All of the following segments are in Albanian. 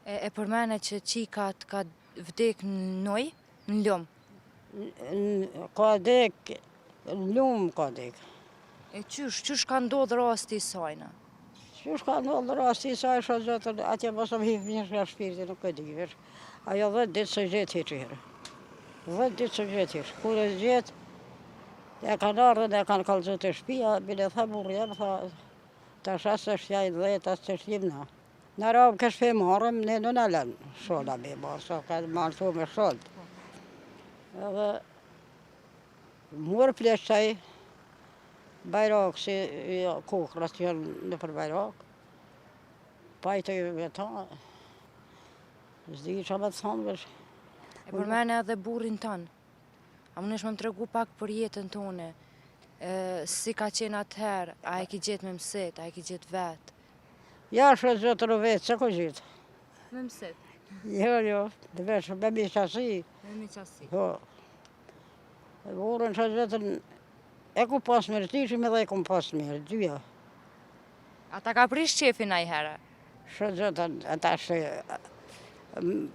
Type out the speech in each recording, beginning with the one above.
E përmene që qikat ka vdek në noj, në lumë? Ka dek, në lumë ka dek. E qysh ka ndodhë rasti i sajna? Qysh ka ndodhë rasti i saj, shë zotën, atje mos më hip një nga shpirti, nuk e di, vesh. Ajo 10 ditë se gjetë hiqirë. 10 ditë se gjetë hiqë. Kur e gjetë, e kanë ardhën, e kanë kalëzut e shpia, bile tha burja, tha, ta shasë është fjaj 10, asë të shqim na. Në rabë kësh fe marëm, ne në në lënë, shola me marë, sa ka marë shumë me sholët. Edhe, mërë pleqaj, bajrak, si kokrat janë në për bajrak, pajtë e veta, zdi që me të thamë vesh. E përmene edhe burin tënë. A më nëshme më të regu pak për jetën tone, si ka qenë atëherë, a e ki gjetë me mësit, a e ki gjetë vetë? Ja, shë zotër o vetë, se ko gjitë? Me mësit? Jo, dhe vesh, me miqasi. Me miqasi? Po. Burën shë zotën, e ku pas mirë, tishim edhe e ku pas mirë, dyja. Ata ka prish qefin a i herë? Shë zotën, ata shë,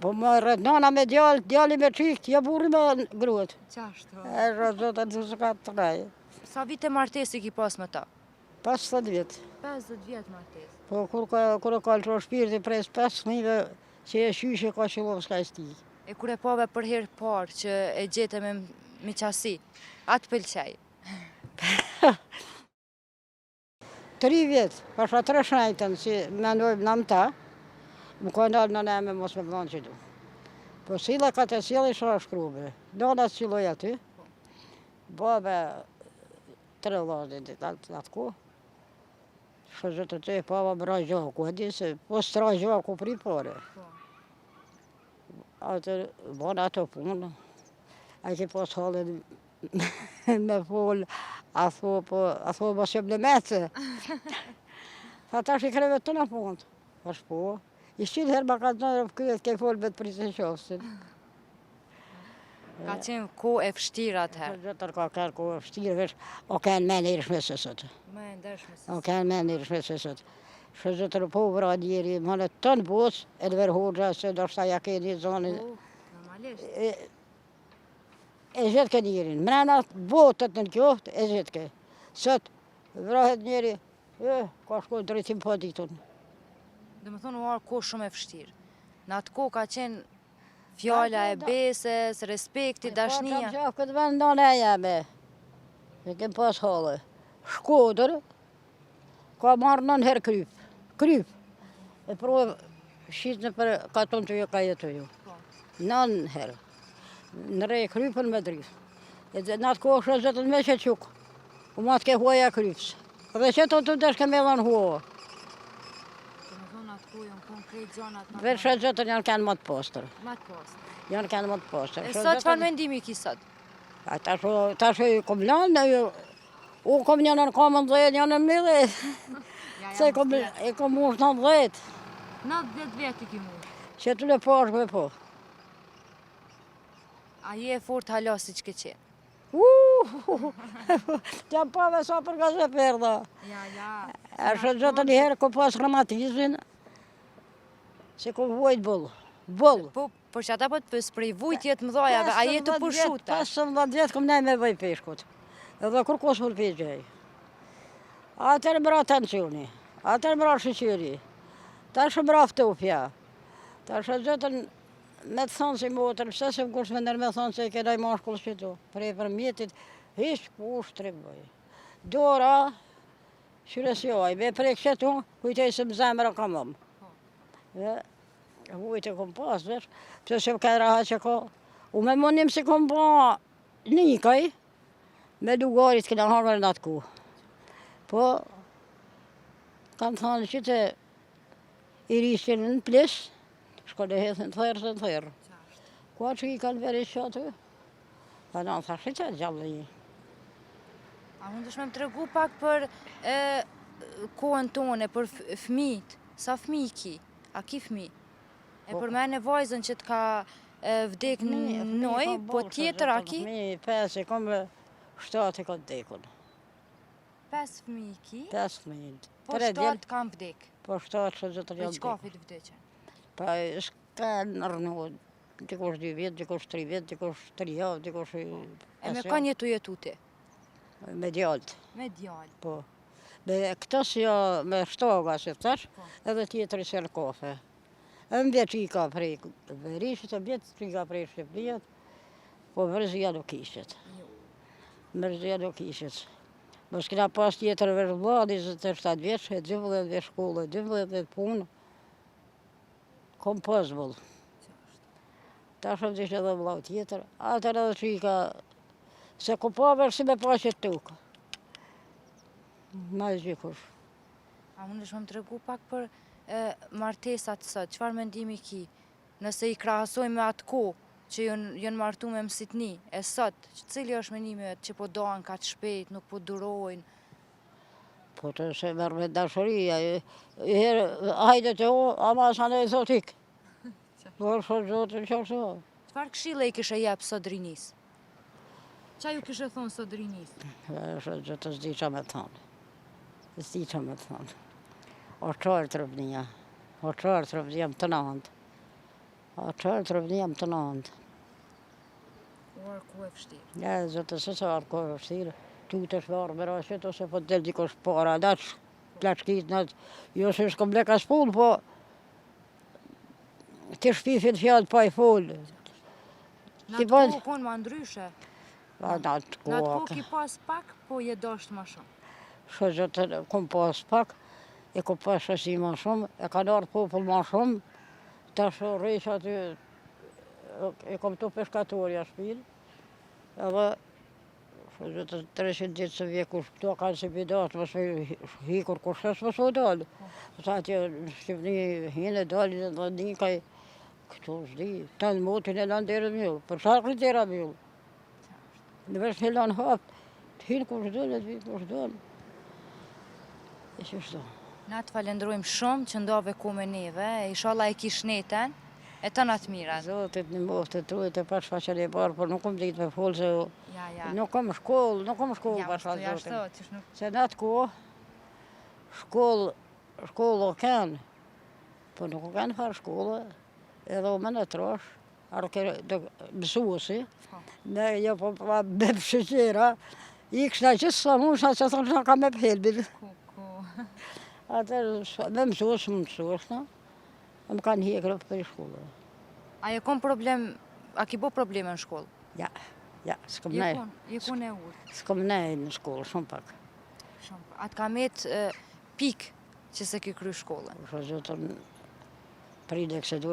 po më rrët nana me djali me qikë, ja burri me gruët. Qashtu? E shë zotën, të shë ka të rajë. Sa vite martesi ki pas me ta? 50 vjetë. 50 vjetë martesi? Po, kur e kalë që shpirti prej 5 fëmijëve që e shyshe ka qëllovë s'ka sti. E kur e pove për herë parë që e gjete me miqasi, atë pëlqej? 3 vjetë, pasha 3 shnajtën, si mendojmë në ta, më ka ndalë në neme mos me mëdhanë që du. Po sila ka të sila i shra shkrube. Nona siloj aty, babe 3 vazhdet atë ko. Shë zëtë të e pava më raj gjaku, e di se po së raj gjaku pri pare. Atë bënë ato punë, a ke pas halën me folë, a thua mos jem në mece. Tha tash i kreve të në punë, është po. I shqilë herë ma ka të nërë këtë ke folë me të prisë qofësin. Ka qenë ko e fështirë atëherë? Shë zëtër ka kërë ko e fështirë, vesh, o kënë me në irëshme se sëtë. Me ndërshme se sëtë. O kënë me në irëshme se sëtë. Shë zëtër po vëra njeri, më në të në bosë, e në verë hoxha, se do shta ja ke një zonë. Normalisht. E gjithë ke njerin, mrena botët në kjohtë, e gjithë ke. Sëtë, vrahet njeri, ka shkojnë drejtim po ditun. Dhe më thonë u arë ko shumë e fështirë. Në atë ko ka qenë fjalla e beses, respekti, dashnia. Pa që këtë vend në e jeme, e kem pas halë. Shkodër, ka marrë nën herë kryp. E provë shqitë në për katon të ju ka jetë ju. Nën herë. Në rej krypën me drifë. E në atë kohë shë zëtën me që qukë. U matë ke huaja krypës. Dhe që të desh ke me dhanë hua. Vesh shë zëtën janë kanë më të postër. Më të postër. Janë kanë më të postër. E sot çfarë mendimi ki sot? Tash e kom lanë, u kom një në kamën 10, një në mille. Se e kom mush 90. 90 vjetë i ki mush? Që të le pashme po. A je e fort hala si që ke qenë? T'jam pave sa për ka se perda. Ja. E shë gjëtë njëherë ko pas rheumatizmin, se ko vujt bullë. Po, për që ata po të pësë prej vujtjet më dhojave, a je të përshuta? 15 vjetë kom nej me bëj peshkut. Edhe kur kos për peshgjej. Atër mëra tensioni, atër mëra shqyqyri, ta shë mëra ftupja. Ta shë gjëtën me të thonë si motër, pëse se më kush me nërë me thonë se i kenaj mashkull qëtu. Prej për mjetit, hish kush të rëbëj. Dora, shyrësjoj, me prej qëtu, kujtej se më zemëra kam mëmë. Vujtë e kom pas, vesh, pëse se më ka raha që ka. U me monim si kom ba nikaj, me lugarit këna hangër në atë ku. Po, kam thonë që të i rishtin në plis, shko në hethin të thërë. Kua që i kanë veri që aty? Pa në thashtë që gjallë një. A mund është me më të regu pak për kohën tone, për fëmijët, sa fëmijë ki? A ki fëmijë? E përmene vajzën që të ka vdek në noj, po tjetër a ki? Fëmijë, 5, kom 7 ka vdekun. 5 fëmijë ki? 5 fëmijë. Po 7 kam vdek. Po 7 që zëtër janë vdek. Për qka fit vdeqen? Pa s'ka nërnu, dikush 2 vjetë, dikush 3 vjetë, dikush 3 javë, dikush 5 me javë. kanë jetu ti? Me djallët. Me djallë. Po. Me këtës jo me shtoga, si thash, Po. edhe tjetëri se në kafe. Më vjetë që i ka prej Berishit, më vjetë që i ka prej Shqipërijat, po mërzia nuk ishit. Mërzia nuk ishit. Mos kena pas tjetër vesh vlla, 27 vjeç, 12 vjeç shkollë, 12 vjeç punë. Kom pas vëll. Tash më dishtë edhe vlla tjetër, atër edhe që i ka, se ku pa vesh si me paqet tukë. Ma gjikush. A mundesh më tregu pak për martesat sot, çfarë mendimi ki? Nëse i krahasojmë me atë kohë që janë martu me mësitni, e sot, cili është mendimi yt që po dohen kaq shpejt, nuk po durojnë? Po të se merr me dashuria, herë hajde të o, ama sa ne thot ik. Po shot zotin qashtu. Çfarë këshille i kishe jep sot rinis? Qa ju kishe thonë sot rinis? Shot zotin s'di qa me thonë. S'di qa me thonë. O qarë të rëvnia, o qarë të rëvnia më të nandë. O qarë të rëvnia më të nandë. O arku e vështirë. Ja, zotin se sa arko e vështirë. Tu të shvarë me rashit, ose po të del dikosh para, daç, plaçkit, jo se s'kom lek as punë, po të shpifin fjallë pa i folë. Në atë kohë konë ma ndryshe. Në atë Në atë kohë kohë. ki pas pak, po je dosht ma shumë. Shë zotin, kom pas pak, e kom pas shësi ma shumë, e ka nërë popull ma shumë, tash rejsh aty, e kom të peshkatorja shpilë, edhe shë zotin 300 ditë se vje kush këto kanë si bidatë, mos me hikur kush është mos u dalë. Sa atje në Shqipni hinë e dalë dhe një kaj, këto s'di, të në motin e lanë dherë mjullë, për shakri dherë mjullë. Në vesh një lanë hapë, të hinë kush dalë, të vinë kush dalë. E që shto. Na të falendrojmë shumë që ndove ku me neve, inshallah e kish neten, e të natë mirat. Zotit në moftë të trujt e pas faqen e barë, por nuk kom ditë me folë se Ja. nuk kom shkollë, Ja, pas ashtu, ja, zotin. ashtu, qysh nuk... Se në atë kohë, shkollë o kanë, po nuk o kanë farë shkollë, edhe o më në trash, mësuesi, ne jo po pa me pëshqyra, i këshna gjithë sa musha që thonë që ka me pëhelbin. Ku. Atër me mësues, më mësuesna, më kanë hekër për shkollë. A je kon problem, a ki bo probleme në shkollë? Ja, s'kom nej. Je kon e ullë. S'kom nej në shkollë, shumë pak. Shumë. Atë ka met pikë që se ki kry shkollën. Shë zotën, pridek se dush